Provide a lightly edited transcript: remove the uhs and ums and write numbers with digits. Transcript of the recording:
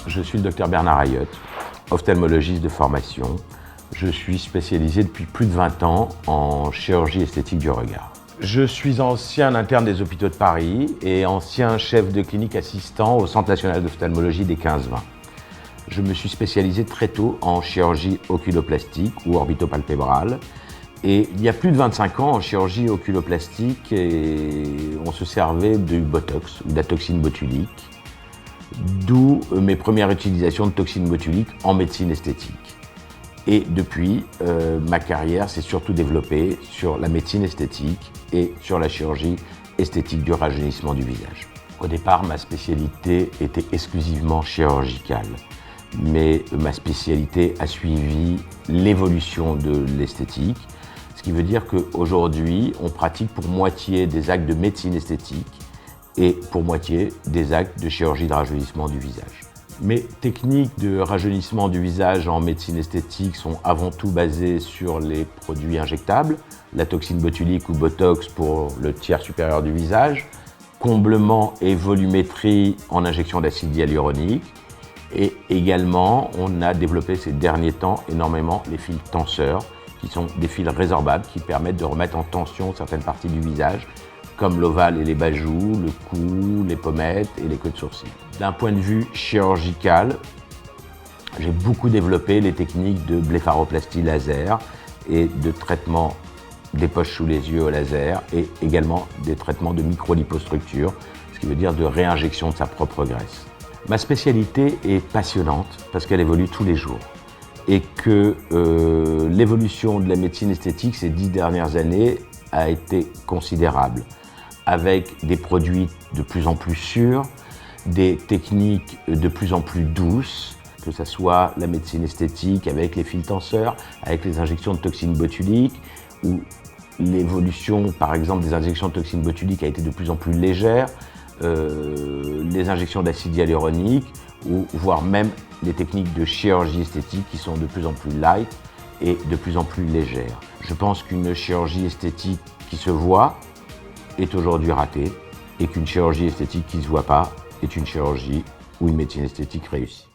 Je suis le docteur Bernard Ayotte, ophtalmologiste de formation. Je suis spécialisé depuis plus de 20 ans en chirurgie esthétique du regard. Je suis ancien interne des hôpitaux de Paris et ancien chef de clinique assistant au Centre national d'ophtalmologie des 15-20. Je me suis spécialisé très tôt en chirurgie oculoplastique ou orbitopalpébrale. Et il y a plus de 25 ans, en chirurgie oculoplastique, on se servait du Botox ou de la toxine botulique, d'où mes premières utilisations de toxine botulique en médecine esthétique. Et depuis, ma carrière s'est surtout développée sur la médecine esthétique et sur la chirurgie esthétique du rajeunissement du visage. Au départ, ma spécialité était exclusivement chirurgicale, mais ma spécialité a suivi l'évolution de l'esthétique, ce qui veut dire qu'aujourd'hui, on pratique pour moitié des actes de médecine esthétique et pour moitié des actes de chirurgie de rajeunissement du visage. Mes techniques de rajeunissement du visage en médecine esthétique sont avant tout basées sur les produits injectables, la toxine botulique ou Botox pour le tiers supérieur du visage, comblement et volumétrie en injection d'acide hyaluronique, et également on a développé ces derniers temps énormément les fils tenseurs, qui sont des fils résorbables qui permettent de remettre en tension certaines parties du visage, comme l'ovale et les bas joues, le cou, les pommettes et les queues de sourcils. D'un point de vue chirurgical, j'ai beaucoup développé les techniques de blépharoplastie laser et de traitement des poches sous les yeux au laser et également des traitements de microlipostructure, ce qui veut dire de réinjection de sa propre graisse. Ma spécialité est passionnante parce qu'elle évolue tous les jours et que l'évolution de la médecine esthétique ces 10 dernières années a été considérable, avec des produits de plus en plus sûrs, des techniques de plus en plus douces, que ce soit la médecine esthétique avec les fils tenseurs, avec les injections de toxine botulique, ou l'évolution par exemple des injections de toxine botulique a été de plus en plus légère, les injections d'acide hyaluronique, ou voire même les techniques de chirurgie esthétique qui sont de plus en plus light et de plus en plus légères. Je pense qu'une chirurgie esthétique qui se voit est aujourd'hui ratée et qu'une chirurgie esthétique qui ne se voit pas est une chirurgie ou une médecine esthétique réussie.